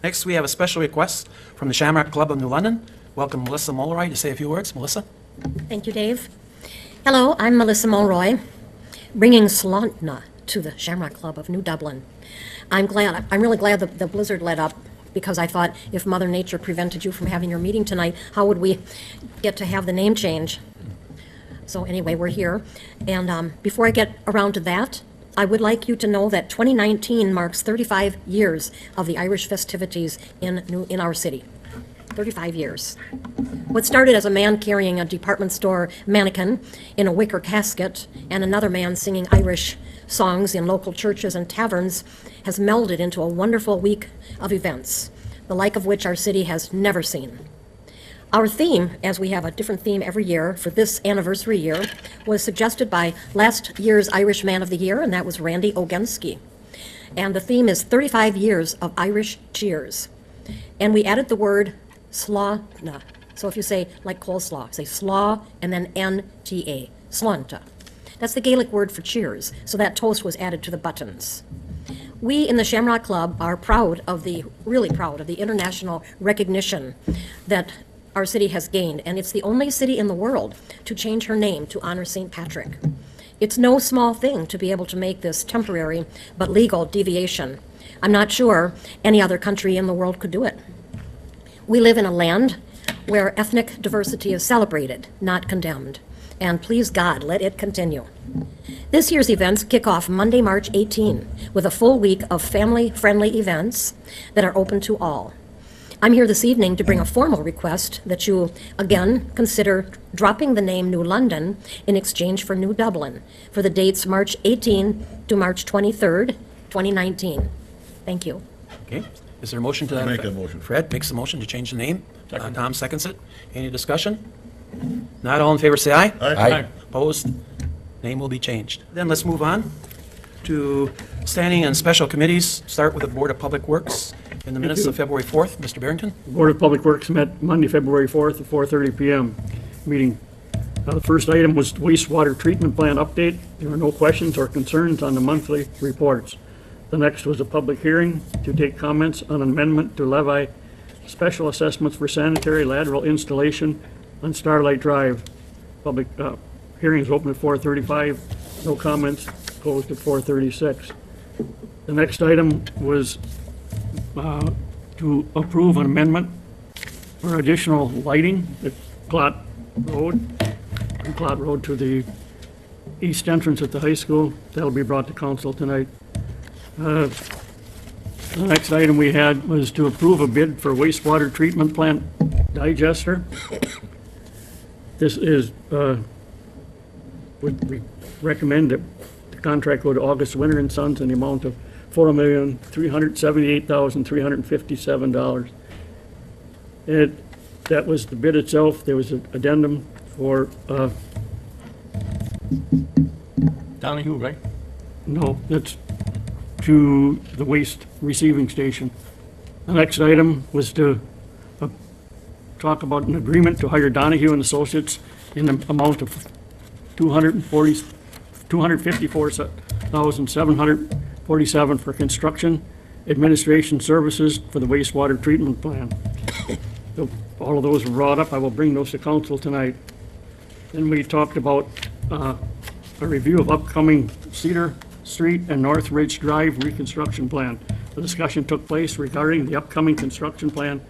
Next, we have a special request from the Shamrock Club of New London. Welcome Melissa Mulroy to say a few words. Melissa? Thank you, Dave. Hello, I'm Melissa Mulroy, bringing Slantna to the Shamrock Club of New Dublin. I'm really glad the blizzard let up, because I thought if Mother Nature prevented you from having your meeting tonight, how would we get to have the name change? So anyway, we're here. And before I get around to that, I would like you to know that 2019 marks 35 years of the Irish festivities in our city. 35 years. What started as a man carrying a department store mannequin in a wicker casket and another man singing Irish songs in local churches and taverns has melded into a wonderful week of events, the like of which our city has never seen. Our theme, as we have a different theme every year for this anniversary year, was suggested by last year's Irish Man of the Year, and that was Randy Ogensky. And the theme is 35 years of Irish cheers. And we added the word slánta. So if you say, like coleslaw, say slá and then N-T-A, slánta. That's the Gaelic word for cheers, so that toast was added to the buttons. We in the Shamrock Club are really proud of the international recognition that our city has gained, and it's the only city in the world to change her name to honor St. Patrick. It's no small thing to be able to make this temporary but legal deviation. I'm not sure any other country in the world could do it. We live in a land where ethnic diversity is celebrated, not condemned. And please God, let it continue. This year's events kick off Monday, March 18, with a full week of family-friendly events that are open to all. I'm here this evening to bring a formal request that you, again, consider dropping the name New London in exchange for New Dublin for the dates March 18 to March 23rd, 2019. Thank you. Okay. Is there a motion to that Make effect? a motion. Fred makes the motion to change the name. Tom seconds it. Any discussion? Not all in favor, say aye. Aye. Opposed? Name will be changed. Then let's move on to standing and special committees. Start with the Board of Public Works. In the minutes of February 4th, Mr. Barrington? Board of Public Works met Monday, February 4th at 4:30 PM meeting. The first item was wastewater treatment plant update. There were no questions or concerns on the monthly reports. The next was a public hearing to take comments on an amendment to levy special assessments for sanitary lateral installation on Starlight Drive. Public hearings open at 4:35, no comments, closed at 4:36. The next item was to approve an amendment for additional lighting at Clot Road, from Clot Road to the east entrance at the high school. That'll be brought to council tonight. The next item we had was to approve a bid for wastewater treatment plant digester. This is, we recommend that the contract go to August Winter and Sons in the amount of $4,378,357. That was the bid itself. There was an addendum for, Donahue, right? no, that's to the waste receiving station. The next item was to talk about an agreement to hire Donahue and Associates in the amount of $254,747 for construction administration services for the wastewater treatment plant. So all of those were brought up. I will bring those to council tonight. Then we talked about a review of upcoming Cedar Street and North Ridge Drive reconstruction plan. The discussion took place regarding the upcoming construction plan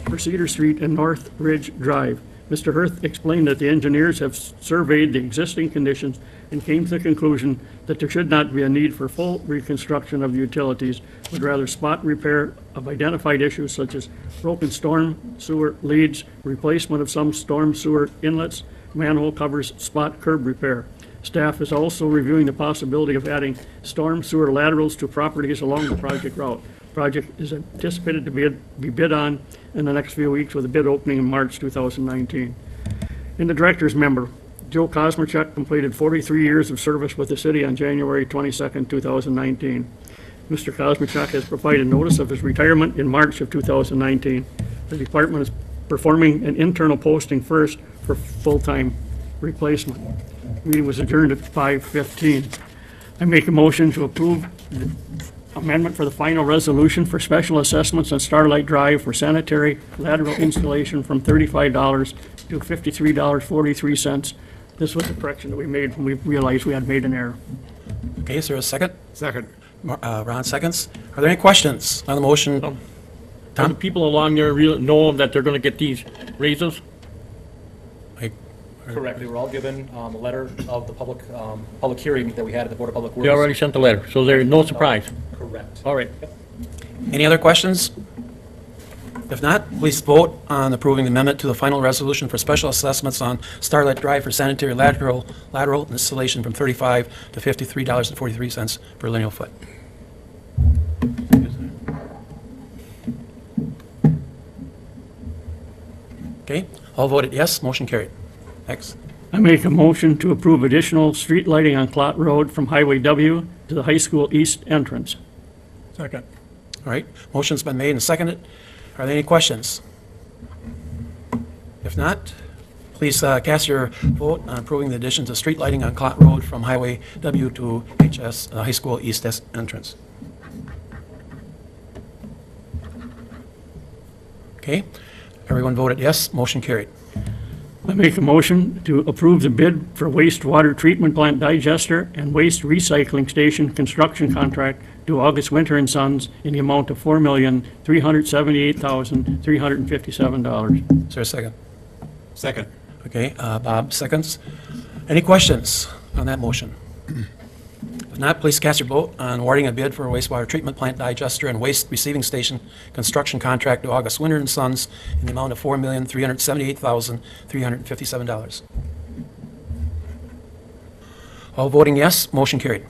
for Cedar Street and North Ridge Drive. Mr. Hirth explained that the engineers have surveyed the existing conditions and came to the conclusion that there should not be a need for full reconstruction of the utilities, but rather spot repair of identified issues such as broken storm sewer leads, replacement of some storm sewer inlets, manhole covers, spot curb repair. Staff is also reviewing the possibility of adding storm sewer laterals to properties along the project route. Project is anticipated to be bid on in the next few weeks with a bid opening in March 2019. In the director's member, Joe Kosmarchuk completed 43 years of service with the city on January 22nd, 2019. Mr. Kosmarchuk has provided notice of his retirement in March of 2019. The department is performing an internal posting first for full-time replacement. Meeting was adjourned at 5:15. I make a motion to approve amendment for the final resolution for special assessments on Starlight Drive for sanitary lateral installation from $35 to $53.43. This was the correction that we made when we realized we had made an error. Okay, is there a second? Second. Ron seconds. Are there any questions on the motion? Do the Tom? people along there know that they're gonna get these raises? I- Correct. They were all given a letter of the public hearing that we had at the Board of Public Works. They already sent the letter, so there's no surprise. Correct. All right. Any other questions? If not, please vote on approving the amendment to the final resolution for special assessments on Starlight Drive for sanitary lateral installation from $35 to $53.43 per lineal foot. Okay, all voted yes, motion carried. Next. I make a motion to approve additional street lighting on Clot Road from Highway W to the high school east entrance. Second. All right, motion's been made and seconded. Are there any questions? If not, please cast your vote on approving the addition to street lighting on Clot Road from Highway W to High School East entrance. Okay, everyone voted yes, motion carried. I make a motion to approve the bid for wastewater treatment plant digester and waste recycling station construction contract to August Winter and Sons in the amount of $4,378,357. Is there a second? Second. Okay, Bob seconds. Any questions on that motion? If not, please cast your vote on awarding a bid for a wastewater treatment plant digester and waste receiving station construction contract to August Winter and Sons in the amount of $4,378,357. All voting yes, motion carried.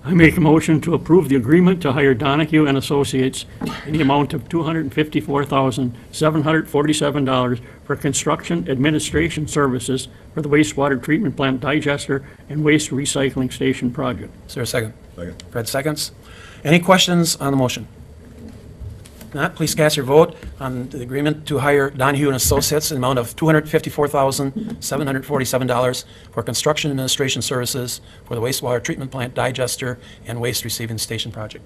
I make a motion to approve the agreement to hire Donahue and Associates in the amount of $254,747 for construction administration services for the wastewater treatment plant digester and waste recycling station project. Is there a second? Second. Fred seconds. Any questions on the motion? If not, please cast your vote on the agreement to hire Donahue and Associates in the amount of $254,747 for construction administration services for the wastewater treatment plant digester and waste receiving station project.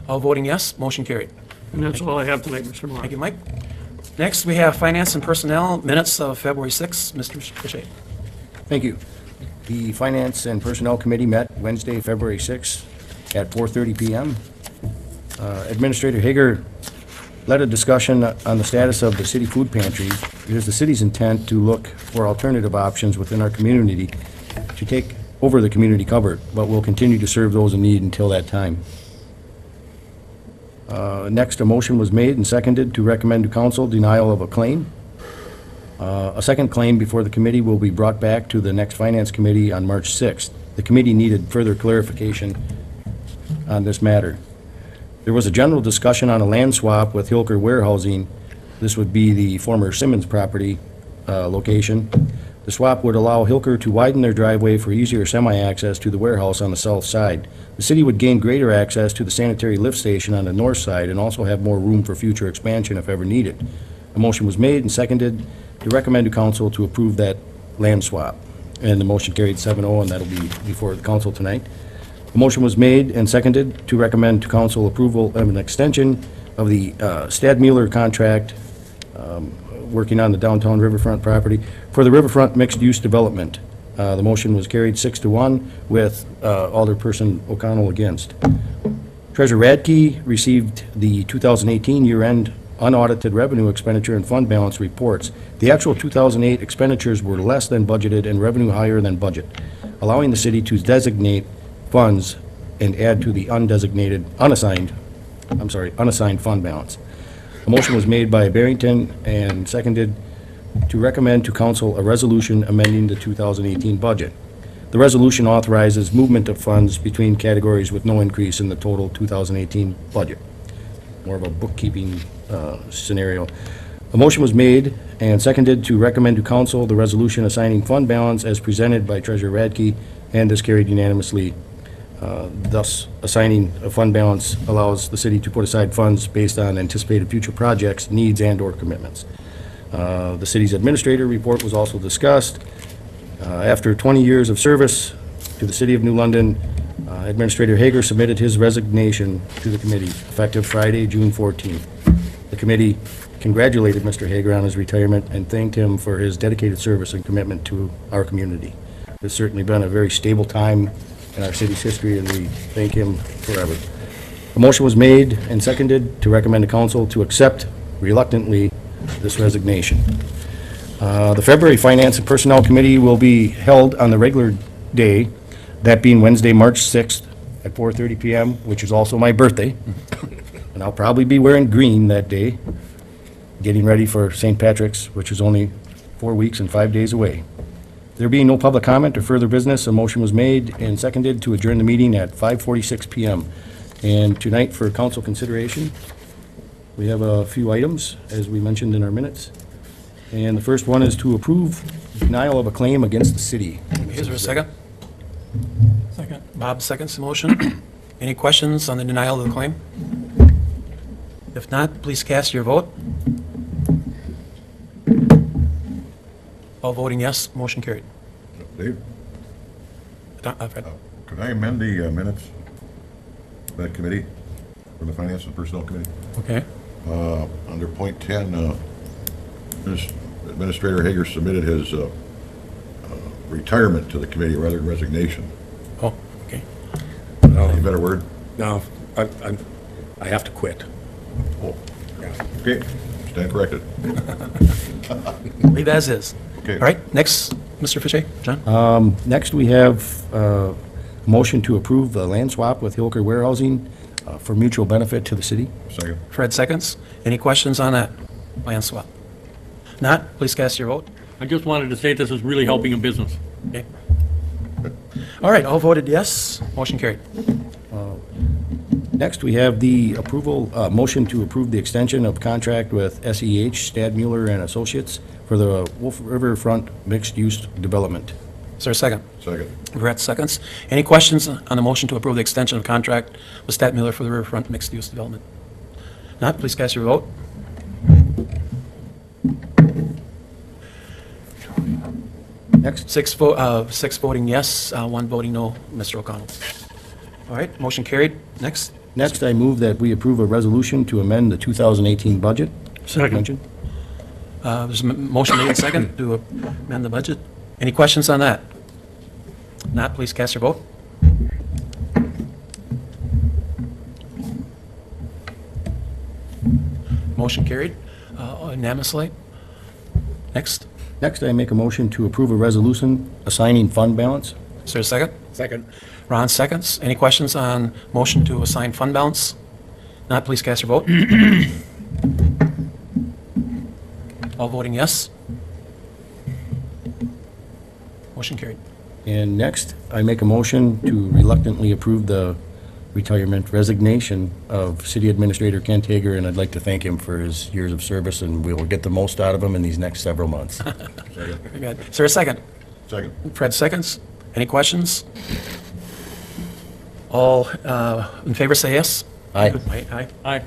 All voting yes, motion carried. And that's all I have tonight, Mr. Moore. Thank you, Mike. Next, we have Finance and Personnel, minutes of February 6th. Mr. Boucher. Thank you. The Finance and Personnel Committee met Wednesday, February 6th at 4:30 PM. Administrator Hager led a discussion on the status of the city food pantry. It is the city's intent to look for alternative options within our community to take over the community cupboard, but will continue to serve those in need until that time. Next, a motion was made and seconded to recommend to council denial of a claim. A second claim before the committee will be brought back to the next Finance Committee on March 6th. The committee needed further clarification on this matter. There was a general discussion on a land swap with Hilker Warehousing. This would be the former Simmons property location. The swap would allow Hilker to widen their driveway for easier semi-access to the warehouse on the south side. The city would gain greater access to the sanitary lift station on the north side and also have more room for future expansion if ever needed. A motion was made and seconded to recommend to council to approve that land swap. And the motion carried 7-0, and that'll be before the council tonight. A motion was made and seconded to recommend to council approval of an extension of the Stadmuller contract working on the downtown riverfront property for the riverfront mixed-use development. The motion was carried 6-1 with Alderperson O'Connell against. Treasurer Radke received the 2018 year-end unaudited revenue expenditure and fund balance reports. The actual 2008 expenditures were less than budgeted and revenue higher than budget, allowing the city to designate funds and add to the unassigned fund balance. A motion was made by Barrington and seconded to recommend to council a resolution amending the 2018 budget. The resolution authorizes movement of funds between categories with no increase in the total 2018 budget. More of a bookkeeping scenario. A motion was made and seconded to recommend to council the resolution assigning fund balance as presented by Treasurer Radke, and this carried unanimously. Thus, assigning a fund balance allows the city to put aside funds based on anticipated future projects, needs, and/or commitments. The city's administrator report was also discussed. After 20 years of service to the city of New London, Administrator Hager submitted his resignation to the committee effective Friday, June 14th. The committee congratulated Mr. Hager on his retirement and thanked him for his dedicated service and commitment to our community. It's certainly been a very stable time in our city's history, and we thank him forever. A motion was made and seconded to recommend to council to accept reluctantly this resignation. The February Finance and Personnel Committee will be held on the regular day, that being Wednesday, March 6th at 4:30 PM, which is also my birthday. And I'll probably be wearing green that day, getting ready for St. Patrick's, which is only 4 weeks and 5 days away. There being no public comment or further business, a motion was made and seconded to adjourn the meeting at 5:46 PM. And tonight, for council consideration, we have a few items, as we mentioned in our minutes. And the first one is to approve denial of a claim against the city. Is there a second? Second. Bob seconds the motion. Any questions on the denial of the claim? If not, please cast your vote. All voting yes, motion carried. Dave, Fred. could I amend the minutes of that committee, for the Finance and Personnel Committee? Okay. Under point 10, Administrator Hager submitted his retirement to the committee rather than resignation. Oh, okay. Any better word? No, I have to quit. Oh, okay, stand corrected. Leave as is. Okay. All right, next, Mr. Fisher, John? Next, we have a motion to approve the land swap with Hilker Warehousing for mutual benefit to the city. Second. Fred seconds. Any questions on that land swap? Not, please cast your vote. I just wanted to say this is really helping a business. Okay. All right, all voted yes, motion carried. Next, we have the approval, motion to approve the extension of contract with SEH Stadmuller and Associates for the Wolf Riverfront mixed-use development. Is there a second? Second. Brett seconds. Any questions on the motion to approve the extension of contract with Stat Miller for the Riverfront mixed-use development? Not, please cast your vote. Next, Six voting yes, one voting no. Mr. O'Connell. All right, motion carried. Next. Next, I move that we approve a resolution to amend the 2018 budget. Second. Mentioned. There's a motion made and second to amend the budget. Any questions on that? Not, please cast your vote. Motion carried unanimously. Next. Next, I make a motion to approve a resolution assigning fund balance. Is there a second? Second. Ron seconds. Any questions on motion to assign fund balance? Not, please cast your vote. All voting yes. Motion carried. And next, I make a motion to reluctantly approve the retirement resignation of City Administrator Kent Hager, and I'd like to thank him for his years of service, and we will get the most out of him in these next several months. Very good. Is there a second? Second. Fred seconds. Any questions? All in favor say yes. Aye. Aye. Aye.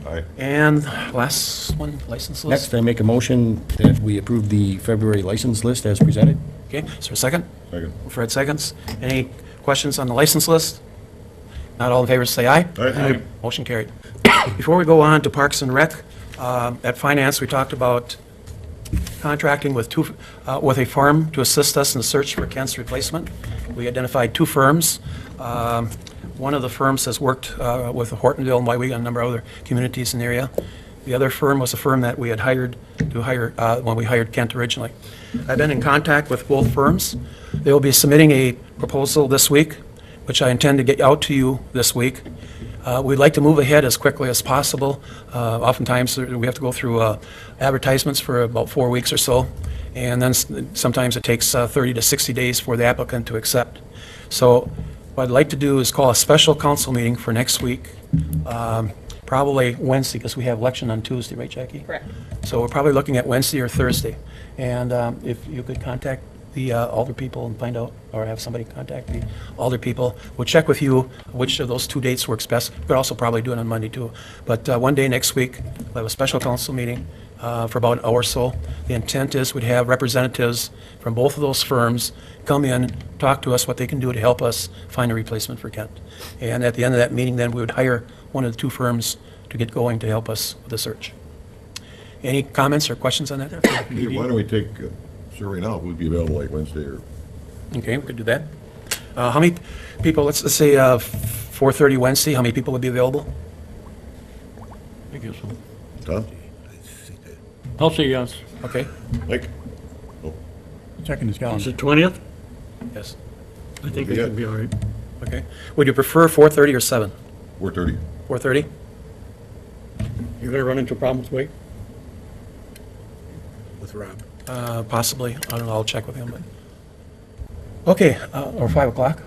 Aye. And last one, license list. Next, I make a motion that we approve the February license list as presented. Okay, is there a second? Second. Fred seconds. Any questions on the license list? Not all in favor, say aye. Aye. Motion carried. Before we go on to Parks and Rec, at Finance, we talked about contracting with with a firm to assist us in the search for Kent's replacement. We identified two firms. One of the firms has worked with Hortonville and Waiwega and a number of other communities in the area. The other firm was a firm that we had hired when we hired Kent originally. I've been in contact with both firms. They will be submitting a proposal this week, which I intend to get out to you this week. We'd like to move ahead as quickly as possible. Oftentimes, we have to go through advertisements for about 4 weeks or so, and then sometimes it takes 30 to 60 days for the applicant to accept. So what I'd like to do is call a special council meeting for next week, probably Wednesday, because we have election on Tuesday, right, Jackie? Correct. So we're probably looking at Wednesday or Thursday. And if you could contact the alder people and find out, or have somebody contact the alder people, we'll check with you which of those two dates works best. We could also probably do it on Monday too. But one day next week, we'll have a special council meeting. for about an hour or so. The intent is we'd have representatives from both of those firms come in, talk to us what they can do to help us find a replacement for Kent. And at the end of that meeting, then we would hire one of the two firms to get going to help us with the search. Any comments or questions on that? Hey, why don't we take survey now? We'd be available like Wednesday or, Okay, we could do that. How many people, let's say 4:30 Wednesday, how many people would be available? I guess so. Tom? I'll say yes. Okay, Mike? Checking his Is calendar. it 20th? yes, I think it Yeah. should be all right. okay. Would you prefer 4:30 or 7? 4:30. 4:30? You're gonna run into problems, Wade? With Rob. Possibly, I don't know, I'll check with him, but. Okay, or 5 o'clock?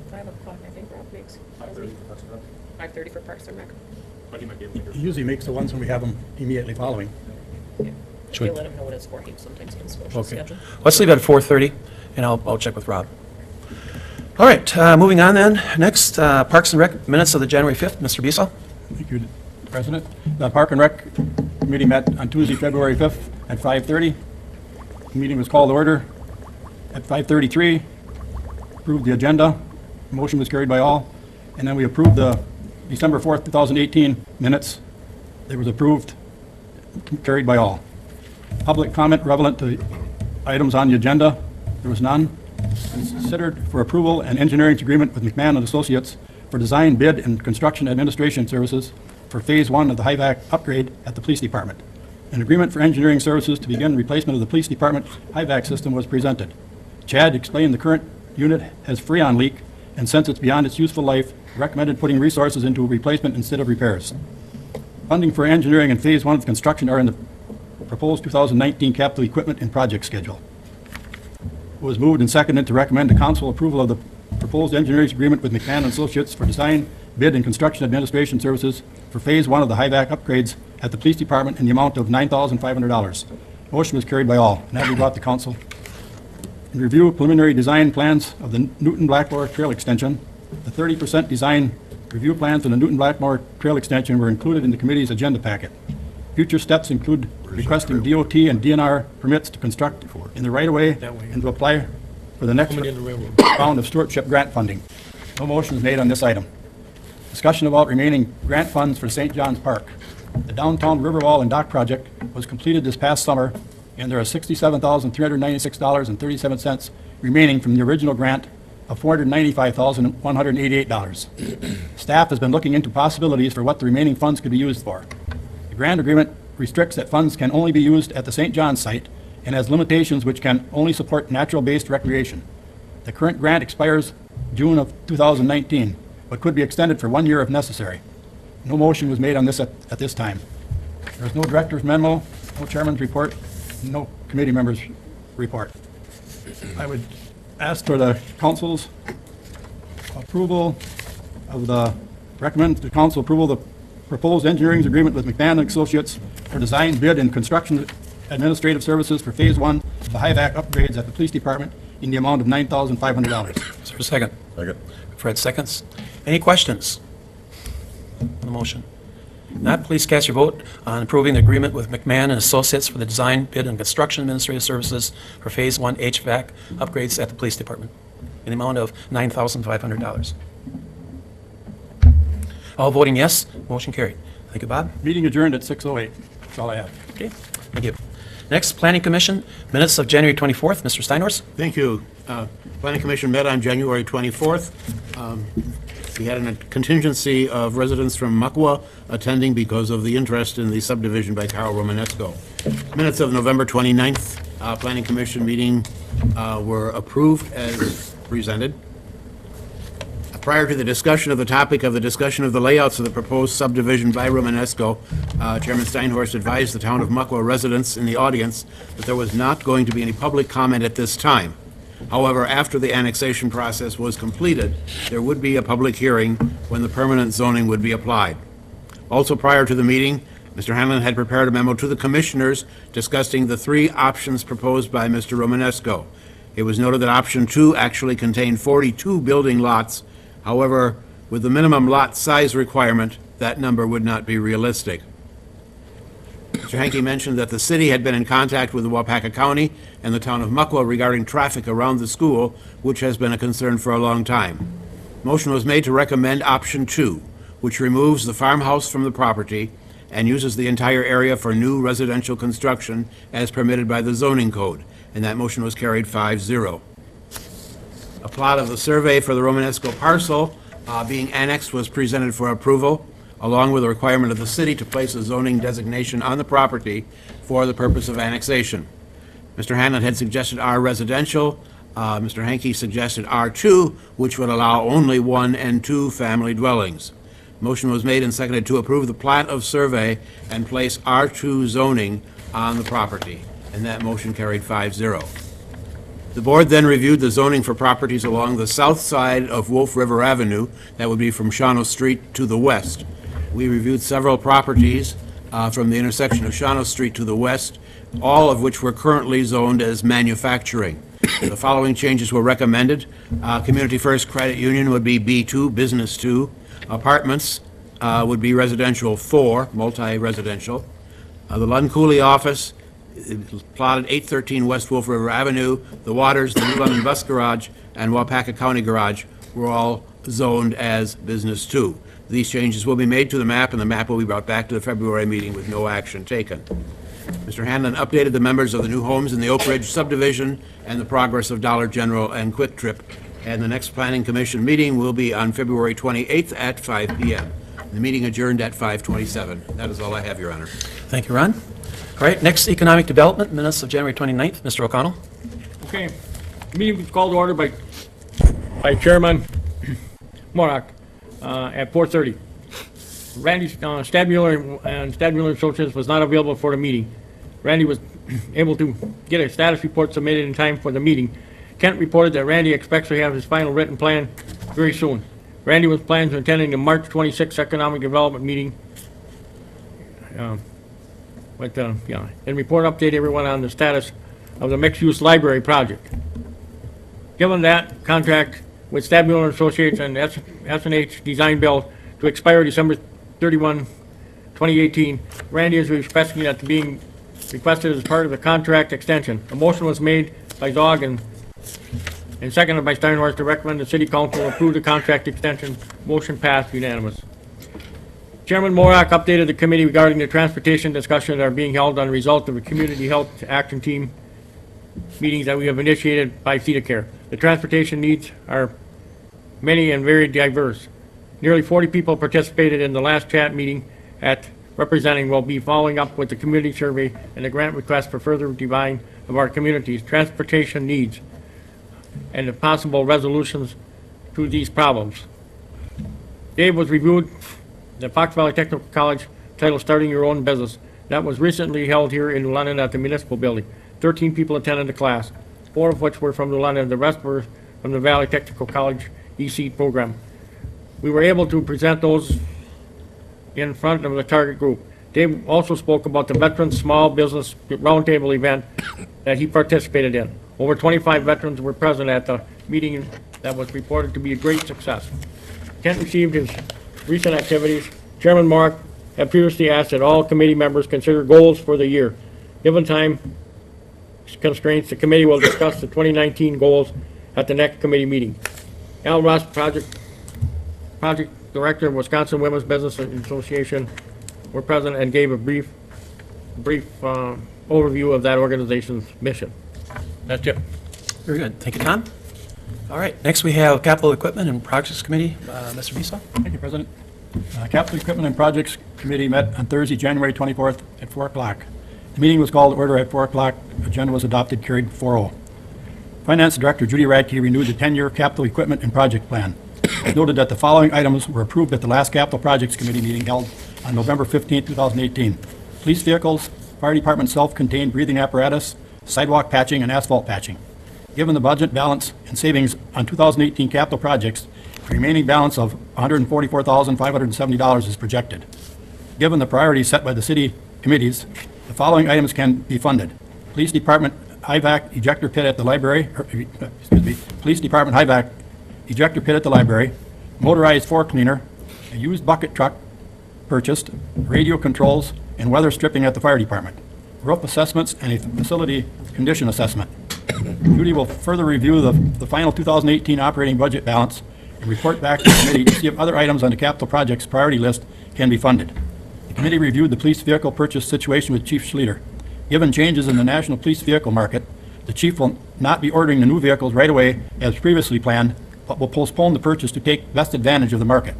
5 o'clock, I think Rob makes. 5:30 for Parks and Rec. He usually makes the ones when we have them immediately following. Should we- You'll let him know what it's for, he sometimes can switch the Okay. schedule. Let's leave it at 4:30, and I'll check with Rob. All right, moving on then. Next, Parks and Rec minutes of the January 5th. Mr. Bisa? Thank you, President. The Park and Rec Committee met on Tuesday, February 5th at 5:30. The meeting was called to order at 5:33. Approved the agenda. Motion was carried by all. And then we approved the December 4th, 2018 minutes. They was approved, carried by all. Public comment relevant to the items on the agenda, there was none. Considered for approval an engineering agreement with McMahon and Associates for design, bid, and construction administration services for Phase 1 of the HIVAC upgrade at the Police Department. An agreement for engineering services to begin replacement of the Police Department HIVAC system was presented. Chad explained the current unit has freon leak, and since it's beyond its useful life, recommended putting resources into a replacement instead of repairs. Funding for engineering and Phase 1 of construction are in the proposed 2019 capital equipment and project schedule. It was moved and seconded to recommend to council approval of the proposed engineering agreement with McMahon and Associates for design, bid, and construction administration services for Phase 1 of the HIVAC upgrades at the Police Department in the amount of $9,500. Motion was carried by all, and that be brought to council. In review preliminary design plans of the Newton Blackmore Trail Extension, the 30% design review plans for the Newton Blackmore Trail Extension were included in the committee's agenda packet. Future steps include requesting DOT and DNR permits to construct in the right-of-way and to apply for the next Coming in the railroad. round of stewardship grant funding. No motion is made on this item. Discussion about remaining grant funds for St. John's Park. The downtown Riverwall and Dock project was completed this past summer, and there are $67,396.37 remaining from the original grant of $495,188. Staff has been looking into possibilities for what the remaining funds could be used for. The grant agreement restricts that funds can only be used at the St. John's site and has limitations which can only support natural-based recreation. The current grant expires June of 2019, but could be extended for 1 year if necessary. No motion was made on this at this time. There is no director's memo, no chairman's report, no committee members' report. I would ask for the council's approval of the, recommend the council approval of the proposed engineering agreement with McMahon and Associates for design, bid, and construction administrative services for Phase 1 of the HIVAC upgrades at the Police Department in the amount of $9,500. Is there a second? Second. Fred seconds. Any questions on the motion? Not, please cast your vote on approving the agreement with McMahon and Associates for the design, bid, and construction administrative services for Phase 1 HVAC upgrades at the Police Department in the amount of $9,500. All voting yes, motion carried. Thank you, Bob. Meeting adjourned at 6:08. That's all I have. Okay, thank you. Next, Planning Commission, minutes of January 24th. Mr. Steinhorst? Thank you. Planning Commission met on January 24th. We had a contingency of residents from Muckwa attending because of the interest in the subdivision by Carl Romanesco. Minutes of November 29th, Planning Commission meeting were approved as presented. Prior to the discussion of the topic of the discussion of the layouts of the proposed subdivision by Romanesco, Chairman Steinhorst advised the town of Muckwa residents in the audience that there was not going to be any public comment at this time. However, after the annexation process was completed, there would be a public hearing when the permanent zoning would be applied. Also, prior to the meeting, Mr. Hanlon had prepared a memo to the commissioners discussing the three options proposed by Mr. Romanesco. It was noted that option 2 actually contained 42 building lots. However, with the minimum lot size requirement, that number would not be realistic. Mr. Hanky mentioned that the city had been in contact with the Wapaka County and the town of Muckwa regarding traffic around the school, which has been a concern for a long time. Motion was made to recommend option 2, which removes the farmhouse from the property and uses the entire area for new residential construction as permitted by the zoning code, and that motion was carried 5-0. A plot of the survey for the Romanesco parcel being annexed was presented for approval, along with a requirement of the city to place a zoning designation on the property for the purpose of annexation. Mr. Hanlon had suggested R residential. Mr. Hanky suggested R2, which would allow only 1 and 2 family dwellings. Motion was made and seconded to approve the plat of survey and place R2 zoning on the property, and that motion carried 5-0. The board then reviewed the zoning for properties along the south side of Wolf River Avenue, that would be from Shawano Street to the west. We reviewed several properties from the intersection of Shawano Street to the west, all of which were currently zoned as manufacturing. The following changes were recommended. Community First Credit Union would be B2, Business 2. Apartments would be Residential 4, multi-residential. The Lund Cooley office, plotted 813 West Wolf River Avenue. The Waters, the New London Bus Garage, and Wapaka County Garage were all zoned as Business 2. These changes will be made to the map, and the map will be brought back to the February meeting with no action taken. Mr. Hanlon updated the members of the new homes in the Oak Ridge subdivision and the progress of Dollar General and Quick Trip. And the next Planning Commission meeting will be on February 28th at 5 p.m. The meeting adjourned at 5:27. That is all I have, Your Honor. Thank you, Ron. All right, next, Economic Development, minutes of January 29th. Mr. O'Connell? Okay. Meeting was called to order by Chairman Morak at 4:30. Randy Stadmuller and Stadmuller Associates was not available for the meeting. Randy was able to get a status report submitted in time for the meeting. Kent reported that Randy expects to have his final written plan very soon. Randy was planning to attending the March 26th Economic Development meeting. And report update everyone on the status of the mixed-use library project. Given that contract with Stadmuller Associates and S&H Design Build to expire December 31, 2018, Randy is requesting that being requested as part of the contract extension. A motion was made by Zog and seconded by Steinhorst to recommend the City Council approve the contract extension. Motion passed unanimous. Chairman Morak updated the committee regarding the transportation discussions that are being held on the result of the Community Health Action Team meetings that we have initiated by CEDACARE. The transportation needs are many and very diverse. Nearly 40 people participated in the last chat meeting representing will be following up with the community survey and the grant request for further divine of our community's transportation needs and the possible resolutions to these problems. Dave was reviewed the Fox Valley Technical College title Starting Your Own Business. That was recently held here in London at the Municipal Building. 13 people attended the class, 4 of which were from London. The rest were from the Valley Technical College EC program. We were able to present those in front of the target group. Dave also spoke about the Veterans Small Business Roundtable event that he participated in. Over 25 veterans were present at the meeting that was reported to be a great success. Kent received his recent activities. Chairman Mark had previously asked that all committee members consider goals for the year. Given time constraints, the committee will discuss the 2019 goals at the next committee meeting. Al Ross, Project Director of Wisconsin Women's Business Association, were present and gave a brief overview of that organization's mission. That's it. Very good. Thank you, Tom. All right, next we have Capital Equipment and Projects Committee. Mr. Bisa? Thank you, President. Capital Equipment and Projects Committee met on Thursday, January 24th at 4 o'clock. The meeting was called to order at 4 o'clock. Agenda was adopted, carried 4-0. Finance Director Judy Radke renewed the 10-year capital equipment and project plan. It noted that the following items were approved at the last Capital Projects Committee meeting held on November 15, 2018. Police vehicles, fire department self-contained breathing apparatus, sidewalk patching, and asphalt patching. Given the budget balance and savings on 2018 capital projects, the remaining balance of $144,570 is projected. Given the priorities set by the city committees, the following items can be funded. Police Department high-vac ejector pit at the library, Police Department high-vac ejector pit at the library, motorized floor cleaner, a used bucket truck purchased, radio controls, and weather stripping at the fire department, roof assessments, and a facility condition assessment. Judy will further review the final 2018 operating budget balance and report back to the committee to see if other items on the capital projects priority list can be funded. The committee reviewed the police vehicle purchase situation with Chief Schlueter. Given changes in the national police vehicle market, the chief will not be ordering the new vehicles right away as previously planned, but will postpone the purchase to take best advantage of the market.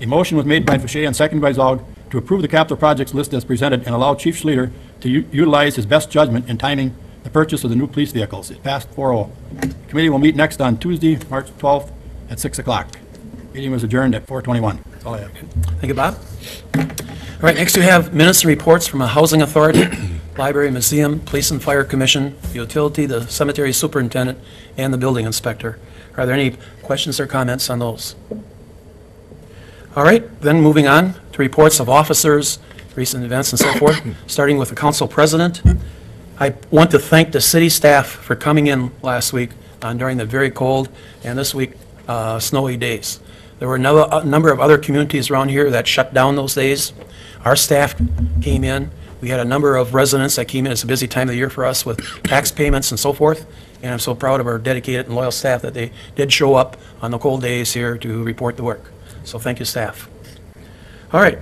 A motion was made by Fache and seconded by Zog to approve the capital projects list as presented and allow Chief Schlueter to utilize his best judgment in timing the purchase of the new police vehicles. It passed 4-0. The committee will meet next on Tuesday, March 12th at 6 o'clock. Meeting was adjourned at 4:21. That's all I have. Thank you, Bob. All right, next we have minutes and reports from a housing authority, library, museum, police and fire commission, utility, the cemetery superintendent, and the building inspector. Are there any questions or comments on those? All right, then moving on to reports of officers, recent events and so forth, starting with the council president. I want to thank the city staff for coming in last week during the very cold and this week snowy days. There were a number of other communities around here that shut down those days. Our staff came in. We had a number of residents that came in. It's a busy time of the year for us with tax payments and so forth. And I'm so proud of our dedicated and loyal staff that they did show up on the cold days here to report the work. So thank you, staff. All right,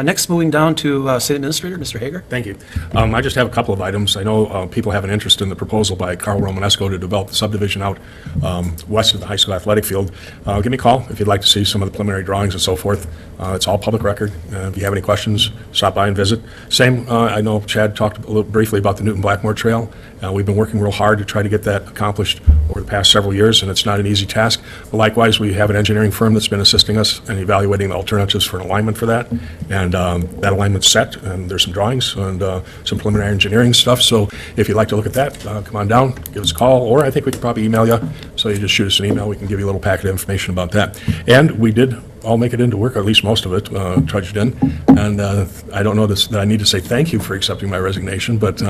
next moving down to City Administrator, Mr. Hager. Thank you. I just have a couple of items. I know people have an interest in the proposal by Carl Romanesco to develop the subdivision out west of the high school athletic field. Give me a call if you'd like to see some of the preliminary drawings and so forth. It's all public record. If you have any questions, stop by and visit. Same, I know Chad talked a little briefly about the Newton Blackmore Trail. We've been working real hard to try to get that accomplished over the past several years, and it's not an easy task. But likewise, we have an engineering firm that's been assisting us in evaluating the alternatives for an alignment for that. And that alignment's set, and there's some drawings and some preliminary engineering stuff. So if you'd like to look at that, come on down, give us a call, or I think we could probably email you. So you just shoot us an email. We can give you a little packet of information about that. And we did all make it into work, or at least most of it, trudged in. And I don't know that I need to say thank you for accepting my resignation, but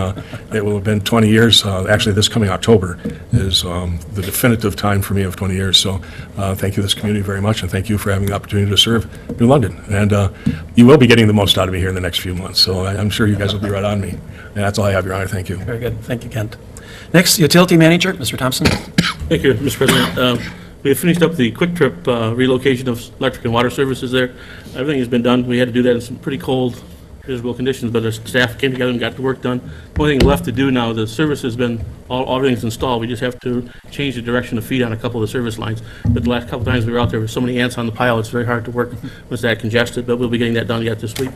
it will have been 20 years. Actually, this coming October is the definitive time for me of 20 years. So thank you to this community very much, and thank you for having the opportunity to serve New London. And you will be getting the most out of me here in the next few months, so I'm sure you guys will be right on me. And that's all I have, Your Honor. Thank you. Very good. Thank you, Kent. Next, Utility Manager, Mr. Thompson. Thank you, Mr. President. We have finished up the Quick Trip relocation of electric and water services there. Everything has been done. We had to do that in some pretty cold physical conditions, but our staff came together and got the work done. The only thing left to do now, the service has been, everything's installed. We just have to change the direction of feed on a couple of the service lines. But the last couple of times we were out there with so many ants on the pile, it's very hard to work with that congested, but we'll be getting that done yet this week.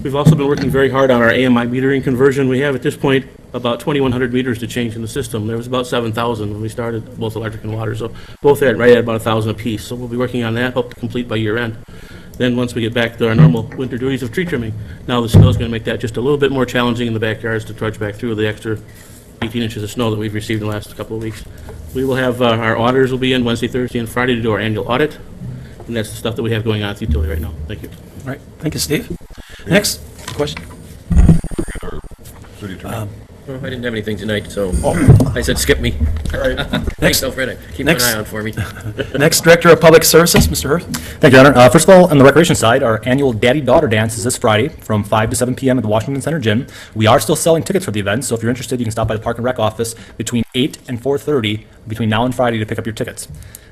We've also been working very hard on our AMI metering conversion. We have at this point about 2,100 meters to change in the system. There was about 7,000 when we started, both electric and water, so both right at about 1,000 apiece. So we'll be working on that, hope to complete by year end. Then once we get back to our normal winter duties of tree trimming, now the snow is going to make that just a little bit more challenging in the backyards to trudge back through the extra 18 inches of snow that we've received in the last couple of weeks. We will have, our auditors will be in Wednesday, Thursday, and Friday to do our annual audit, and that's the stuff that we have going on at the utility right now. Thank you. All right, thank you, Steve. Next question. City Attorney. I didn't have anything tonight, so I said skip me. Thanks, Alfred. Keep an eye on for me. Next, Director of Public Services, Mr. Hurth. Thank you, Your Honor. First of all, on the recreation side, our annual Daddy-Daughter Dance is this Friday from 5 to 7 p.m. at the Washington Center Gym. We are still selling tickets for the event, so if you're interested, you can stop by the Park and Rec office between 8 and 4:30 between now and Friday to pick up your tickets.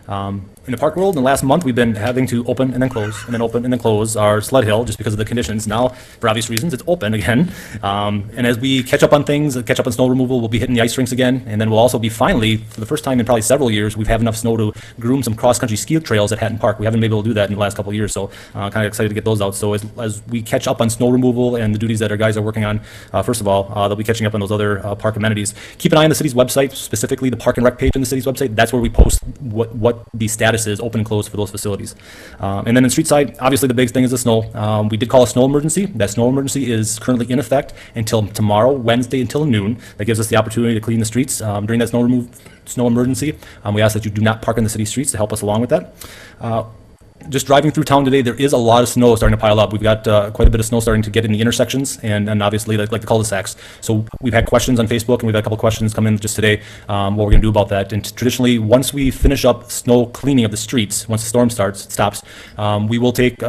In the park world, in the last month, we've been having to open and then close, and then open and then close our sled hill just because of the conditions. Now, for obvious reasons, it's open again. And as we catch up on things, catch up on snow removal, we'll be hitting the ice rinks again. And then we'll also be finally, for the first time in probably several years, we've had enough snow to groom some cross-country ski trails at Hatton Park. We haven't been able to do that in the last couple of years, so kind of excited to get those out. So as we catch up on snow removal and the duties that our guys are working on, first of all, they'll be catching up on those other park amenities. Keep an eye on the city's website, specifically the Park and Rec page on the city's website. That's where we post what the status is, open and closed, for those facilities. And then in street side, obviously the big thing is the snow. We did call a snow emergency. That snow emergency is currently in effect until tomorrow, Wednesday, until noon. That gives us the opportunity to clean the streets during that snow emergency. We ask that you do not park in the city streets to help us along with that. Just driving through town today, there is a lot of snow starting to pile up. We've got quite a bit of snow starting to get in the intersections and obviously like the cul-de-sacs. So we've had questions on Facebook, and we've had a couple questions come in just today what we're going to do about that. And traditionally, once we finish up snow cleaning of the streets, once the storm stops, we will take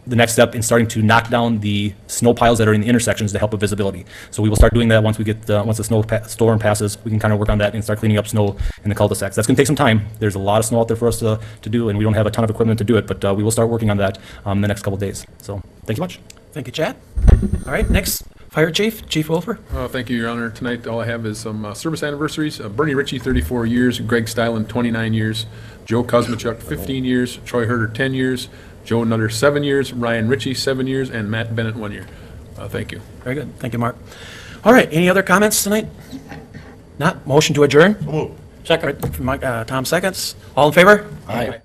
the next step in starting to knock down the snow piles that are in the intersections to help with visibility. So we will start doing that once we get, once the storm passes. We can kind of work on that and start cleaning up snow in the cul-de-sacs. That's going to take some time. There's a lot of snow out there for us to do, and we don't have a ton of equipment to do it, but we will start working on that in the next couple days. So, thank you much. Thank you, Chad. All right, next, Fire Chief, Chief Wolfer. Thank you, Your Honor. Tonight, all I have is some service anniversaries. Bernie Ritchie, 34 years, Greg Stylen, 29 years, Joe Kosmachuk, 15 years, Troy Herder, 10 years, Joe Nutter, 7 years, Ryan Ritchie, 7 years, and Matt Bennett, 1 year. Thank you. Very good. Thank you, Mark. All right, any other comments tonight? Not? Motion to adjourn? So moved. Second. Tom seconds. All in favor? Aye.